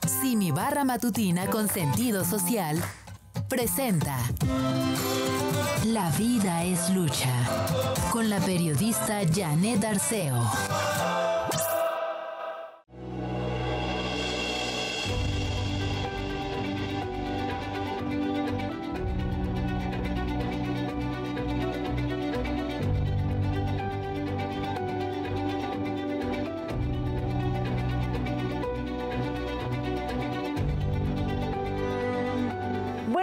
Simi Barra Matutina con sentido social presenta La vida es lucha con la periodista Janet Arceo.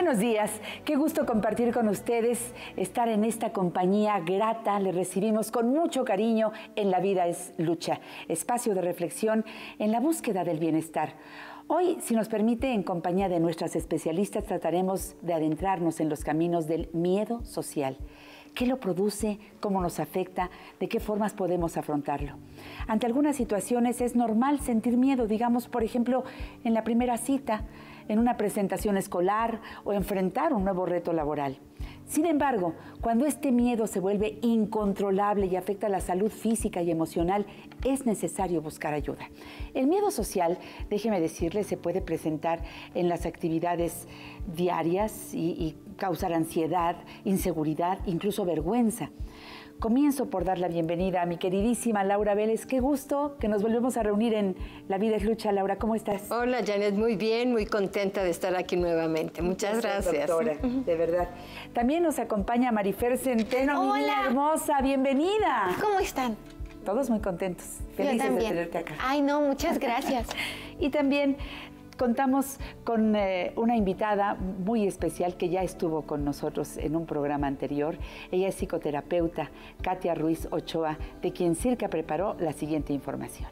Buenos días, qué gusto compartir con ustedes, estar en esta compañía grata. Les recibimos con mucho cariño en La Vida es Lucha, espacio de reflexión en la búsqueda del bienestar. Hoy, si nos permite, en compañía de nuestras especialistas, trataremos de adentrarnos en los caminos del miedo social. ¿Qué lo produce? ¿Cómo nos afecta? ¿De qué formas podemos afrontarlo? Ante algunas situaciones es normal sentir miedo, digamos, por ejemplo, en la primera cita, en una presentación escolar o enfrentar un nuevo reto laboral. Sin embargo, cuando este miedo se vuelve incontrolable y afecta la salud física y emocional, es necesario buscar ayuda. El miedo social, déjeme decirle, se puede presentar en las actividades diarias y causar ansiedad, inseguridad, incluso vergüenza. Comienzo por dar la bienvenida a mi queridísima Laura Vélez. Qué gusto que nos volvemos a reunir en La Vida es Lucha. Laura, ¿cómo estás? Hola, Janet, muy bien, muy contenta de estar aquí nuevamente. Muchas gracias. Doctora, de verdad. También nos acompaña Marifer Centeno. Hola. Niña hermosa, bienvenida. ¿Cómo están? Todos muy contentos, felices de tenerte acá. Ay, no, muchas gracias. Y también contamos con una invitada muy especial que ya estuvo con nosotros en un programa anterior. Ella es psicoterapeuta, Katia Ruiz Ochoa, de quien Circa preparó la siguiente información.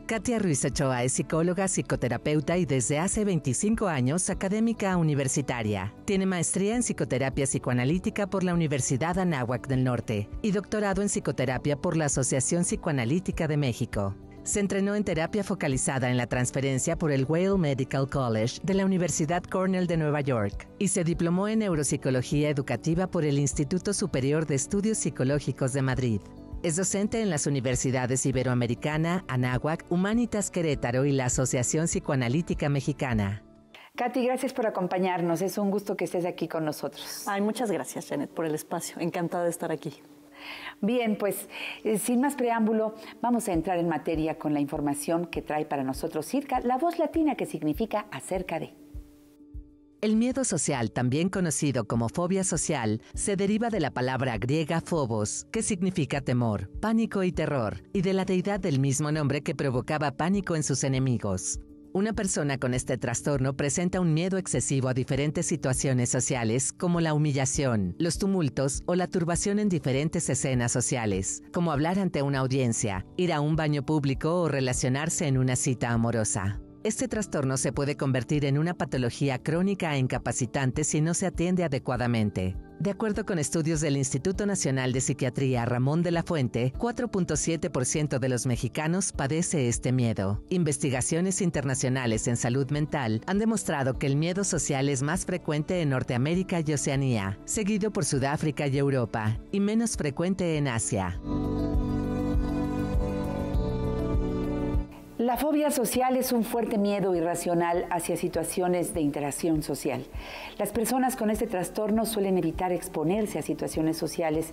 Katia Ruiz Ochoa es psicóloga, psicoterapeuta y desde hace 25 años académica universitaria. Tiene maestría en psicoterapia psicoanalítica por la Universidad Anáhuac del Norte y doctorado en psicoterapia por la Asociación Psicoanalítica de México. Se entrenó en terapia focalizada en la transferencia por el Weill Medical College de la Universidad Cornell de Nueva York y se diplomó en neuropsicología educativa por el Instituto Superior de Estudios Psicológicos de Madrid. Es docente en las universidades Iberoamericana, Anáhuac, Humanitas Querétaro y la Asociación Psicoanalítica Mexicana. Katy, gracias por acompañarnos. Es un gusto que estés aquí con nosotros. Ay, muchas gracias, Janet, por el espacio. Encantada de estar aquí. Bien, pues sin más preámbulo, vamos a entrar en materia con la información que trae para nosotros Circa, la voz latina que significa acerca de. El miedo social, también conocido como fobia social, se deriva de la palabra griega phobos, que significa temor, pánico y terror, y de la deidad del mismo nombre que provocaba pánico en sus enemigos. Una persona con este trastorno presenta un miedo excesivo a diferentes situaciones sociales, como la humillación, los tumultos o la turbación en diferentes escenas sociales, como hablar ante una audiencia, ir a un baño público o relacionarse en una cita amorosa. Este trastorno se puede convertir en una patología crónica e incapacitante si no se atiende adecuadamente. De acuerdo con estudios del Instituto Nacional de Psiquiatría Ramón de la Fuente, 4.7% de los mexicanos padece este miedo. Investigaciones internacionales en salud mental han demostrado que el miedo social es más frecuente en Norteamérica y Oceanía, seguido por Sudáfrica y Europa, y menos frecuente en Asia. La fobia social es un fuerte miedo irracional hacia situaciones de interacción social. Las personas con este trastorno suelen evitar exponerse a situaciones sociales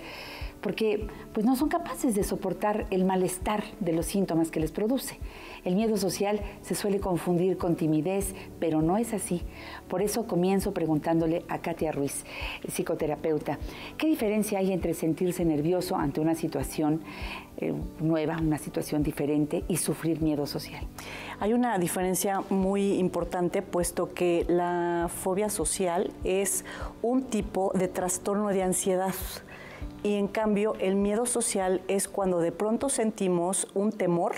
porque pues, no son capaces de soportar el malestar de los síntomas que les produce. El miedo social se suele confundir con timidez, pero no es así. Por eso comienzo preguntándole a Katia Ruiz, psicoterapeuta, ¿qué diferencia hay entre sentirse nervioso ante una situación nueva, una situación diferente y sufrir miedo social? Hay una diferencia muy importante, puesto que la fobia social es un tipo de trastorno de ansiedad. Y en cambio, el miedo social es cuando de pronto sentimos un temor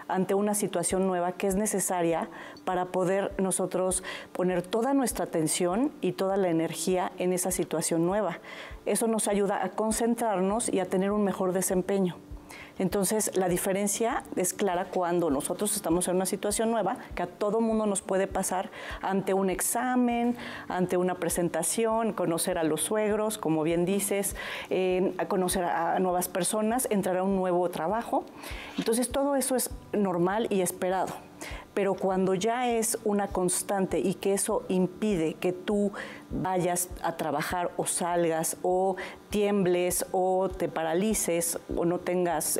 ante una situación nueva que es necesaria para poder nosotros poner toda nuestra atención y toda la energía en esa situación nueva. Eso nos ayuda a concentrarnos y a tener un mejor desempeño. Entonces, la diferencia es clara cuando nosotros estamos en una situación nueva, que a todo mundo nos puede pasar ante un examen, ante una presentación, conocer a los suegros, como bien dices, a conocer a nuevas personas, entrar a un nuevo trabajo. Entonces, todo eso es normal y esperado. Pero cuando ya es una constante y que eso impide que tú vayas a trabajar o salgas o tiembles o te paralices o no tengas,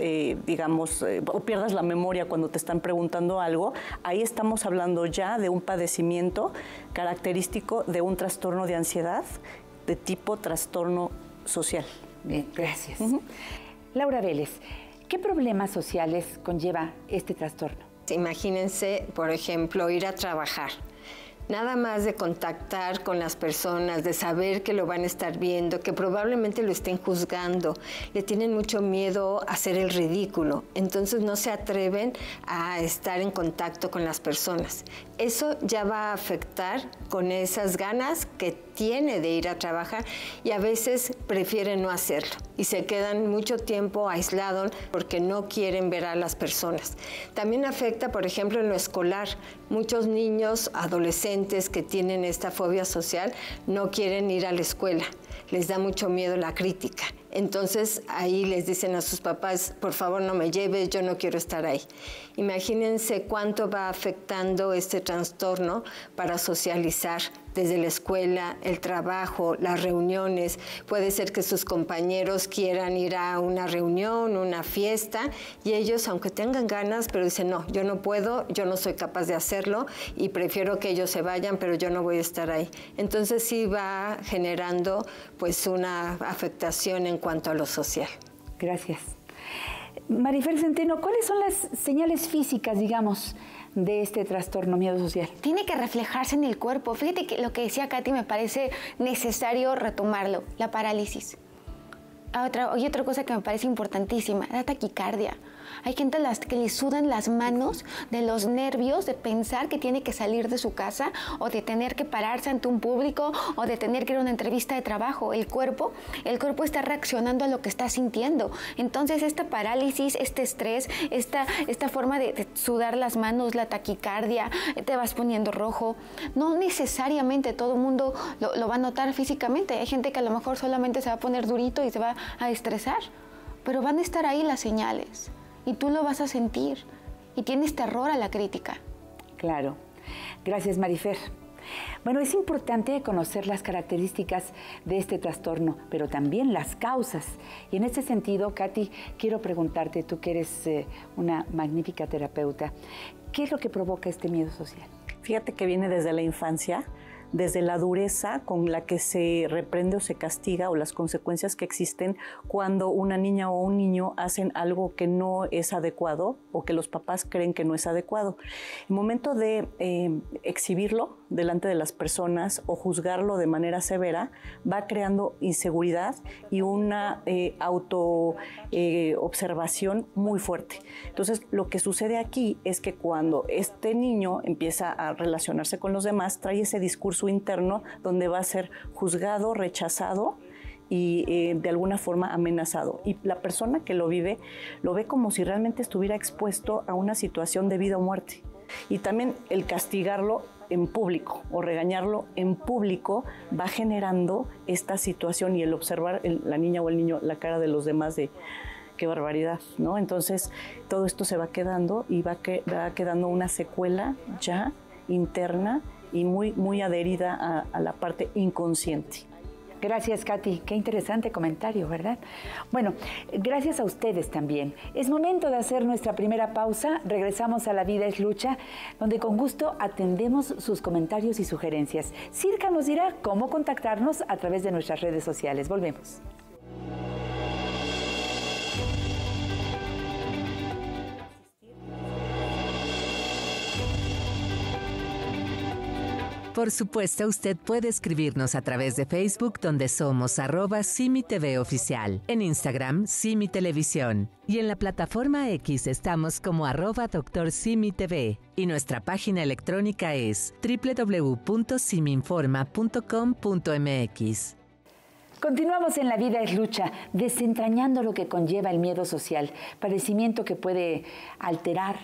o pierdas la memoria cuando te están preguntando algo, ahí estamos hablando ya de un padecimiento característico de un trastorno de ansiedad de tipo trastorno social. Bien, gracias. Laura Vélez, ¿qué problemas sociales conlleva este trastorno? Imagínense, por ejemplo, ir a trabajar. Nada más de contactar con las personas, de saber que lo van a estar viendo, que probablemente lo estén juzgando, le tienen mucho miedo a hacer el ridículo, entonces no se atreven a estar en contacto con las personas. Eso ya va a afectar con esas ganas que tiene de ir a trabajar y a veces prefieren no hacerlo y se quedan mucho tiempo aislados porque no quieren ver a las personas. También afecta, por ejemplo, en lo escolar. Muchos niños, adolescentes que tienen esta fobia social no quieren ir a la escuela. Les da mucho miedo la crítica. Entonces ahí les dicen a sus papás, por favor no me lleves, yo no quiero estar ahí. Imagínense cuánto va afectando este trastorno para socializar desde la escuela, el trabajo, las reuniones. Puede ser que sus compañeros quieran ir a una reunión, una fiesta, y ellos, aunque tengan ganas, pero dicen, no, yo no puedo, yo no soy capaz de hacerlo y prefiero que ellos se vayan, pero yo no voy a estar ahí. Entonces sí va generando pues una afectación en cuanto a lo social. Gracias. Marifer Centeno, ¿cuáles son las señales físicas, digamos, de este trastorno miedo social? Tiene que reflejarse en el cuerpo. Fíjate que lo que decía Katy me parece necesario retomarlo, la parálisis. Y otra cosa que me parece importantísima, la taquicardia. Hay gente a las que le sudan las manos de los nervios de pensar que tiene que salir de su casa o de tener que pararse ante un público o de tener que ir a una entrevista de trabajo. El cuerpo está reaccionando a lo que está sintiendo. Entonces esta parálisis, este estrés, esta forma de sudar las manos, la taquicardia, te vas poniendo rojo. No necesariamente todo el mundo lo va a notar físicamente. Hay gente que a lo mejor solamente se va a poner durito y se va a estresar. Pero van a estar ahí las señales. Y tú lo vas a sentir. Y tienes terror a la crítica. Claro. Gracias, Marifer. Bueno, es importante conocer las características de este trastorno, pero también las causas. Y en este sentido, Katy, quiero preguntarte, tú que eres una magnífica terapeuta, ¿qué es lo que provoca este miedo social? Fíjate que viene desde la infancia, desde la dureza con la que se reprende o se castiga o las consecuencias que existen cuando una niña o un niño hacen algo que no es adecuado o que los papás creen que no es adecuado. El momento de exhibirlo delante de las personas o juzgarlo de manera severa va creando inseguridad y una observación muy fuerte. Entonces, lo que sucede aquí es que cuando este niño empieza a relacionarse con los demás, trae ese discurso interno donde va a ser juzgado, rechazado y de alguna forma amenazado. Y la persona que lo vive lo ve como si realmente estuviera expuesto a una situación de vida o muerte. Y también el castigarlo en público o regañarlo en público va generando esta situación y el observar la niña o el niño la cara de los demás de qué barbaridad, ¿no? Entonces todo esto se va quedando y va quedando una secuela ya interna y muy adherida a la parte inconsciente. Gracias, Katy. Qué interesante comentario, ¿verdad? Bueno, gracias a ustedes también. Es momento de hacer nuestra primera pausa. Regresamos a La Vida es Lucha, donde con gusto atendemos sus comentarios y sugerencias. Circa nos dirá cómo contactarnos a través de nuestras redes sociales. Volvemos. Por supuesto, usted puede escribirnos a través de Facebook, donde somos @SimiTVOficial, en Instagram, Simi Televisión, y en la plataforma X estamos como @DrSimiTV, y nuestra página electrónica es www.siminforma.com.mx. Continuamos en La Vida es Lucha, desentrañando lo que conlleva el miedo social, padecimiento que puede alterar,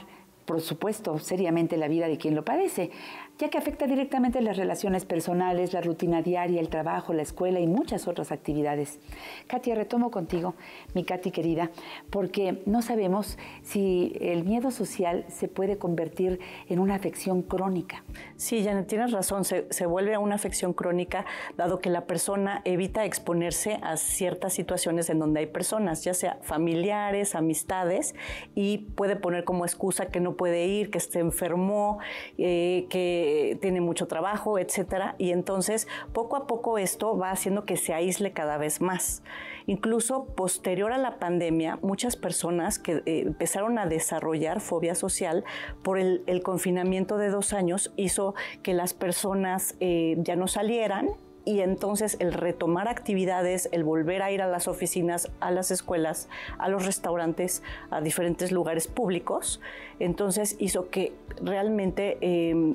por supuesto, seriamente la vida de quien lo padece, ya que afecta directamente las relaciones personales, la rutina diaria, el trabajo, la escuela y muchas otras actividades. Katia, retomo contigo, mi Katy querida, porque no sabemos si el miedo social se puede convertir en una afección crónica. Sí, Janet, tienes razón, se vuelve una afección crónica, dado que la persona evita exponerse a ciertas situaciones en donde hay personas, ya sea familiares, amistades, y puede poner como excusa que no puede ir, que se enfermó, que tiene mucho trabajo, etcétera, y entonces poco a poco esto va haciendo que se aísle cada vez más. Incluso posterior a la pandemia, muchas personas que empezaron a desarrollar fobia social por el confinamiento de 2 años hizo que las personas ya no salieran, y entonces el retomar actividades, el volver a ir a las oficinas, a las escuelas, a los restaurantes, a diferentes lugares públicos, entonces hizo que realmente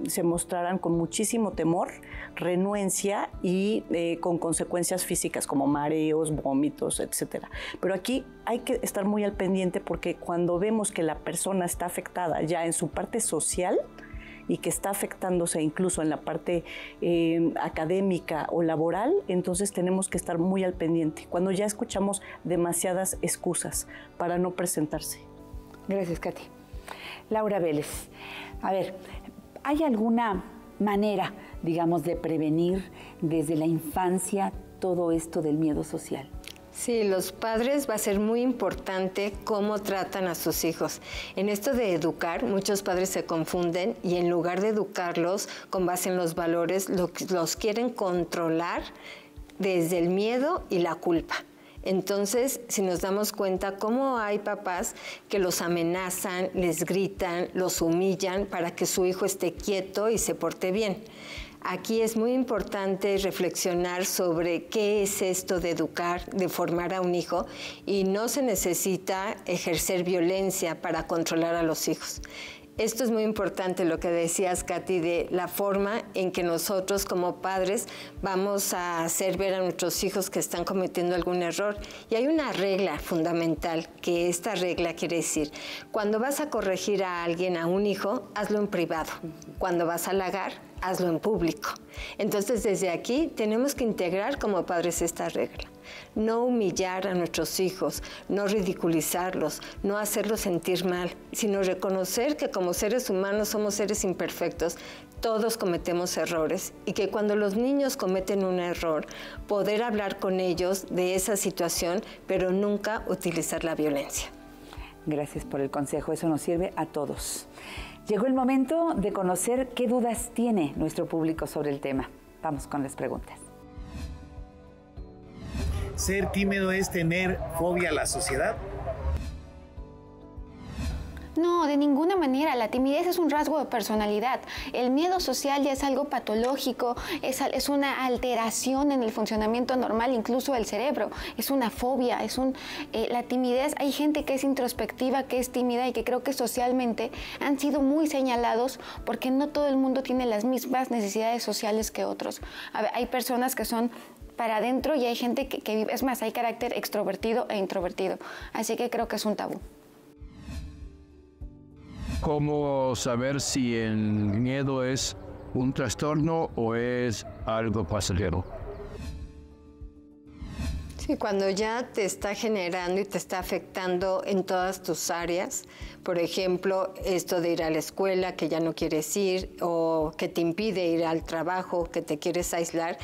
se mostraran con muchísimo temor, renuencia y con consecuencias físicas como mareos, vómitos, etc. Pero aquí hay que estar muy al pendiente, porque cuando vemos que la persona está afectada ya en su parte social, y que está afectándose incluso en la parte académica o laboral, entonces tenemos que estar muy al pendiente, cuando ya escuchamos demasiadas excusas para no presentarse. Gracias, Katy. Laura Vélez, a ver, ¿hay alguna manera, digamos, de prevenir desde la infancia todo esto del miedo social? Sí, los padres va a ser muy importante cómo tratan a sus hijos. En esto de educar, muchos padres se confunden y en lugar de educarlos con base en los valores, los quieren controlar desde el miedo y la culpa. Entonces, si nos damos cuenta cómo hay papás que los amenazan, les gritan, los humillan para que su hijo esté quieto y se porte bien. Aquí es muy importante reflexionar sobre qué es esto de educar, de formar a un hijo, y no se necesita ejercer violencia para controlar a los hijos. Esto es muy importante, lo que decías, Katy, de la forma en que nosotros como padres vamos a hacer ver a nuestros hijos que están cometiendo algún error. Y hay una regla fundamental, que esta regla quiere decir, cuando vas a corregir a alguien, a un hijo, hazlo en privado. Cuando vas a halagar, hazlo en público. Entonces, desde aquí tenemos que integrar como padres esta regla. No humillar a nuestros hijos, no ridiculizarlos, no hacerlos sentir mal, sino reconocer que como seres humanos somos seres imperfectos, todos cometemos errores, y que cuando los niños cometen un error, poder hablar con ellos de esa situación, pero nunca utilizar la violencia. Gracias por el consejo, eso nos sirve a todos. Llegó el momento de conocer qué dudas tiene nuestro público sobre el tema. Vamos con las preguntas. ¿Ser tímido es tener fobia a la sociedad? No, de ninguna manera. La timidez es un rasgo de personalidad. El miedo social ya es algo patológico, es una alteración en el funcionamiento normal, incluso del cerebro. Es una fobia, la timidez. Hay gente que es introspectiva, que es tímida y que creo que socialmente han sido muy señalados porque no todo el mundo tiene las mismas necesidades sociales que otros. Hay personas que son para adentro y hay gente que vive, es más, hay carácter extrovertido e introvertido. Así que creo que es un tabú. ¿Cómo saber si el miedo es un trastorno o es algo pasajero? Sí, cuando ya te está generando y te está afectando en todas tus áreas, por ejemplo, esto de ir a la escuela, que ya no quieres ir, o que te impide ir al trabajo, que te quieres aislar,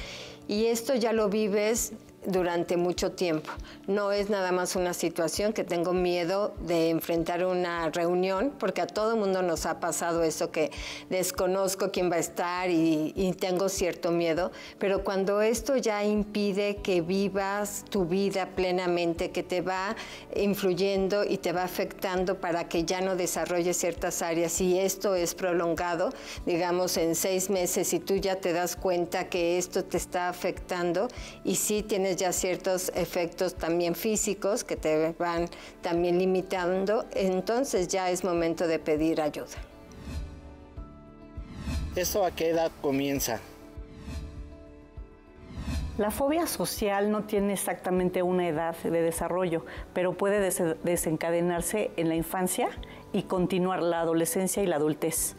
y esto ya lo vives durante mucho tiempo. No es nada más una situación que tengo miedo de enfrentar una reunión, porque a todo mundo nos ha pasado eso, que desconozco quién va a estar y tengo cierto miedo, pero cuando esto ya impide que vivas tu vida plenamente, que te va influyendo y te va afectando para que ya no desarrolles ciertas áreas, y esto es prolongado, digamos en 6 meses, y tú ya te das cuenta que esto te está afectando y sí tienes ya ciertos efectos también físicos que te van también limitando, entonces ya es momento de pedir ayuda. ¿Esto a qué edad comienza? La fobia social no tiene exactamente una edad de desarrollo, pero puede desencadenarse en la infancia y continuar la adolescencia y la adultez.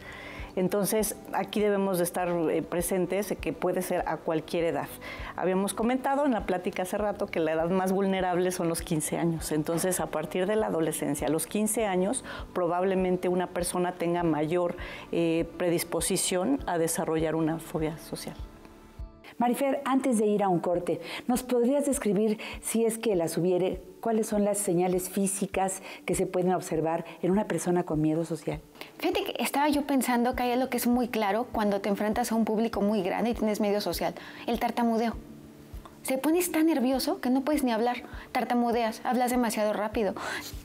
Entonces, aquí debemos de estar presentes de que puede ser a cualquier edad. Habíamos comentado en la plática hace rato que la edad más vulnerable son los 15 años. Entonces, a partir de la adolescencia, a los 15 años, probablemente una persona tenga mayor predisposición a desarrollar una fobia social. Marifer, antes de ir a un corte, ¿nos podrías describir, si es que las hubiere, cuáles son las señales físicas que se pueden observar en una persona con miedo social? Fíjate que estaba yo pensando que hay algo que es muy claro cuando te enfrentas a un público muy grande y tienes miedo social, el tartamudeo. Se pones tan nervioso que no puedes ni hablar, tartamudeas, hablas demasiado rápido,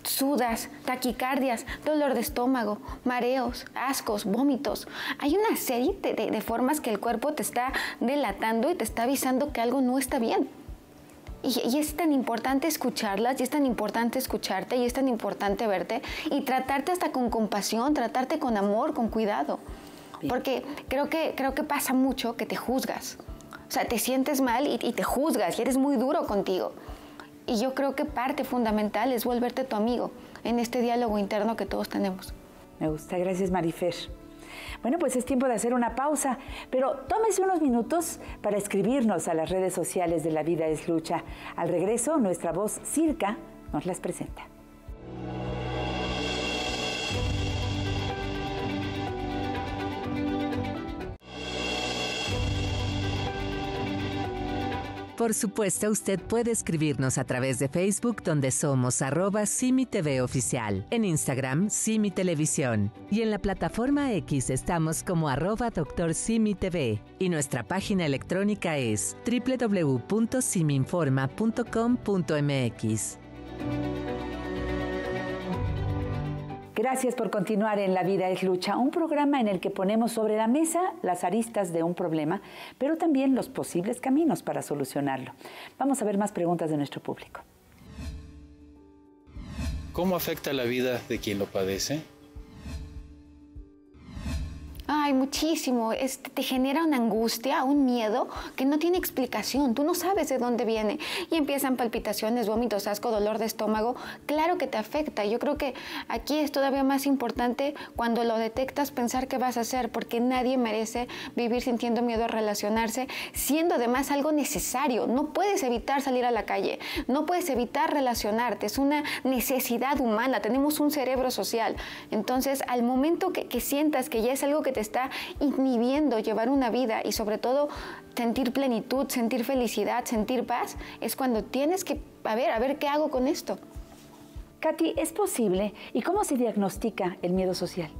sudas, taquicardias, dolor de estómago, mareos, ascos, vómitos. Hay una serie de formas que el cuerpo te está delatando y te está avisando que algo no está bien. Y es tan importante escucharlas, y es tan importante escucharte, y es tan importante verte y tratarte hasta con compasión, tratarte con amor, con cuidado. Porque creo que pasa mucho que te juzgas. O sea, te sientes mal y te juzgas y eres muy duro contigo. Y yo creo que parte fundamental es volverte tu amigo en este diálogo interno que todos tenemos. Me gusta, gracias Marifer. Bueno, pues es tiempo de hacer una pausa, pero tómese unos minutos para escribirnos a las redes sociales de La Vida es Lucha. Al regreso, nuestra voz Circa nos las presenta. Por supuesto, usted puede escribirnos a través de Facebook, donde somos @SimiTVOficial, en Instagram, Simi Televisión, y en la plataforma X estamos como @DrSimiTV, y nuestra página electrónica es www.siminforma.com.mx. Gracias por continuar en La Vida es Lucha, un programa en el que ponemos sobre la mesa las aristas de un problema, pero también los posibles caminos para solucionarlo. Vamos a ver más preguntas de nuestro público. ¿Cómo afecta la vida de quien lo padece? Ay, muchísimo. Te genera una angustia, un miedo que no tiene explicación. Tú no sabes de dónde viene. Y empiezan palpitaciones, vómitos, asco, dolor de estómago. Claro que te afecta. Yo creo que aquí es todavía más importante cuando lo detectas pensar qué vas a hacer, porque nadie merece vivir sintiendo miedo a relacionarse, siendo además algo necesario. No puedes evitar salir a la calle. No puedes evitar relacionarte. Es una necesidad humana. Tenemos un cerebro social. Entonces, al momento que sientas que ya es algo que te está inhibiendo llevar una vida y sobre todo sentir plenitud, sentir felicidad, sentir paz, es cuando tienes que, a ver qué hago con esto. Katy, ¿es posible? ¿Y cómo se diagnostica el miedo social?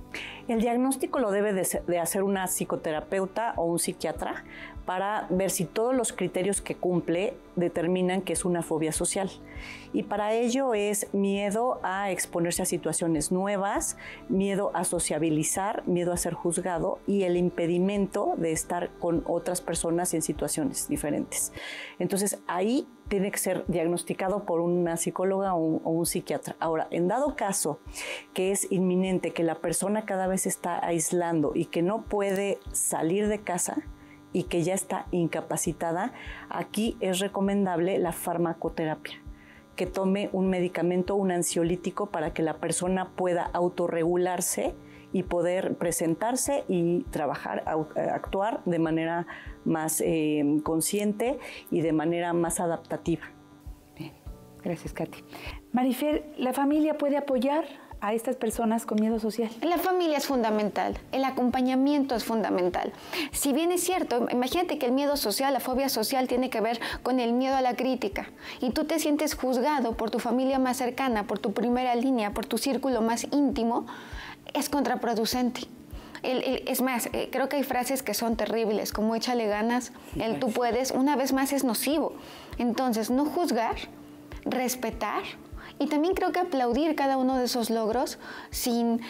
El diagnóstico lo debe de hacer una psicoterapeuta o un psiquiatra para ver si todos los criterios que cumple determinan que es una fobia social. Y para ello es miedo a exponerse a situaciones nuevas, miedo a sociabilizar, miedo a ser juzgado y el impedimento de estar con otras personas en situaciones diferentes. Entonces ahí tiene que ser diagnosticado por una psicóloga o un psiquiatra. Ahora, en dado caso que es inminente, que la persona cada vez está aislando y que no puede salir de casa y que ya está incapacitada, aquí es recomendable la farmacoterapia, que tome un medicamento, un ansiolítico, para que la persona pueda autorregularse y poder presentarse y trabajar, actuar de manera más consciente y de manera más adaptativa. Bien, gracias Katy. Marifer, ¿la familia puede apoyar a estas personas con miedo social? La familia es fundamental, el acompañamiento es fundamental. Si bien es cierto, imagínate que el miedo social, la fobia social tiene que ver con el miedo a la crítica y tú te sientes juzgado por tu familia más cercana, por tu primera línea, por tu círculo más íntimo, es contraproducente. Es más, creo que hay frases que son terribles, como échale ganas, el tú puedes, una vez más es nocivo. Entonces, no juzgar, respetar, y también creo que aplaudir cada uno de esos logros sin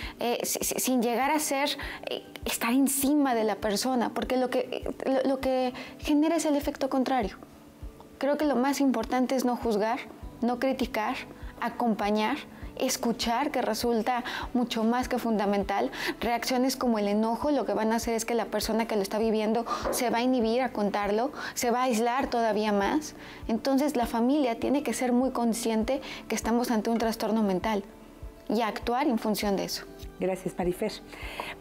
llegar a estar encima de la persona, porque lo que genera es el efecto contrario. Creo que lo más importante es no juzgar, no criticar, acompañar escuchar, que resulta mucho más que fundamental. Reacciones como el enojo, lo que van a hacer es que la persona que lo está viviendo se va a inhibir a contarlo, se va a aislar todavía más. Entonces la familia tiene que ser muy consciente que estamos ante un trastorno mental y actuar en función de eso. Gracias, Marifer.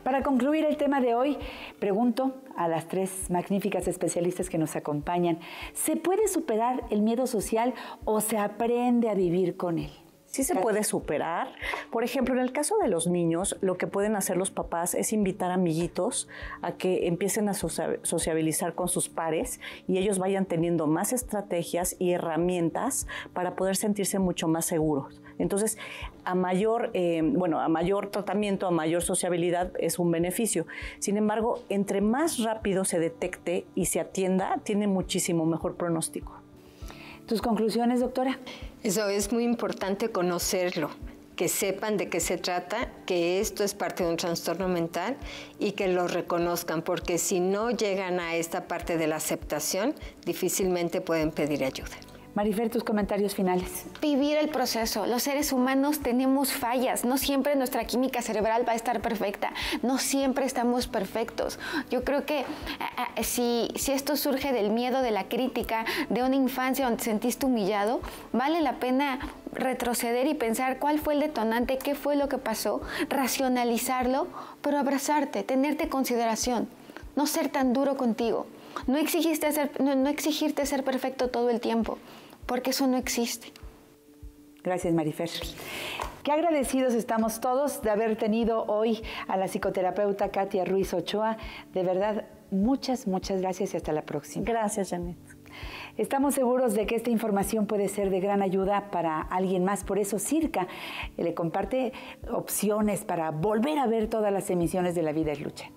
Para concluir el tema de hoy, pregunto a las 3 magníficas especialistas que nos acompañan, ¿se puede superar el miedo social o se aprende a vivir con él? Sí se puede superar. Por ejemplo, en el caso de los niños, lo que pueden hacer los papás es invitar amiguitos a que empiecen a sociabilizar con sus pares y ellos vayan teniendo más estrategias y herramientas para poder sentirse mucho más seguros. Entonces, a mayor tratamiento, a mayor sociabilidad es un beneficio. Sin embargo, entre más rápido se detecte y se atienda, tiene muchísimo mejor pronóstico. ¿Tus conclusiones, doctora? Eso es muy importante conocerlo, que sepan de qué se trata, que esto es parte de un trastorno mental y que lo reconozcan, porque si no llegan a esta parte de la aceptación, difícilmente pueden pedir ayuda. Marifer, tus comentarios finales. Vivir el proceso. Los seres humanos tenemos fallas. No siempre nuestra química cerebral va a estar perfecta. No siempre estamos perfectos. Yo creo que si esto surge del miedo, de la crítica, de una infancia donde te sentiste humillado, vale la pena retroceder y pensar cuál fue el detonante, qué fue lo que pasó, racionalizarlo, pero abrazarte, tenerte consideración, no ser tan duro contigo, no exigirte ser perfecto todo el tiempo, porque eso no existe. Gracias, Marifer. Qué agradecidos estamos todos de haber tenido hoy a la psicoterapeuta Katia Ruiz Ochoa. De verdad, muchas gracias y hasta la próxima. Gracias, Janet. Estamos seguros de que esta información puede ser de gran ayuda para alguien más. Por eso Circa le comparte opciones para volver a ver todas las emisiones de La Vida es Lucha.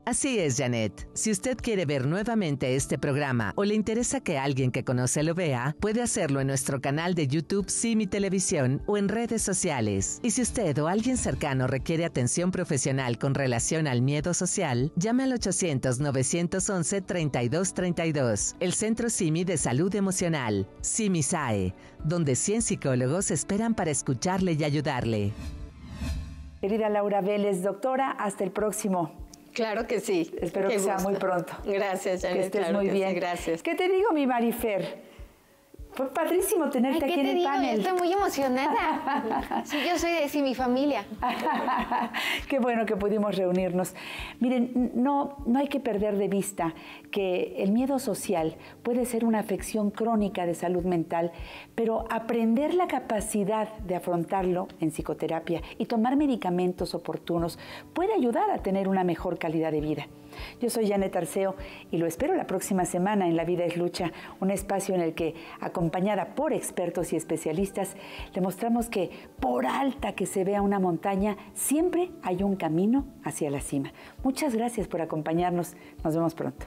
Así es, Janet. Si usted quiere ver nuevamente este programa o le interesa que alguien que conoce lo vea, puede hacerlo en nuestro canal de YouTube Simi Televisión o en redes sociales. Y si usted o alguien cercano requiere atención profesional con relación al miedo social, llame al 800-911-3232, el Centro Simi de Salud Emocional, Simi SAE, donde 100 psicólogos esperan para escucharle y ayudarle. Querida Laura Vélez, doctora, hasta el próximo. Claro que sí. Espero que sea muy pronto. Gracias, Janet. Que estés muy bien. Sí, gracias. ¿Qué te digo, mi Marifer? Fue padrísimo tenerte aquí en el panel. Estoy muy emocionada. Sí, yo soy de mi familia. Qué bueno que pudimos reunirnos. Miren, no hay que perder de vista que el miedo social puede ser una afección crónica de salud mental, pero aprender la capacidad de afrontarlo en psicoterapia y tomar medicamentos oportunos puede ayudar a tener una mejor calidad de vida. Yo soy Janet Arceo y lo espero la próxima semana en La Vida es Lucha, un espacio en el que, acompañada por expertos y especialistas, le mostramos que por alta que se vea una montaña, siempre hay un camino hacia la cima. Muchas gracias por acompañarnos. Nos vemos pronto.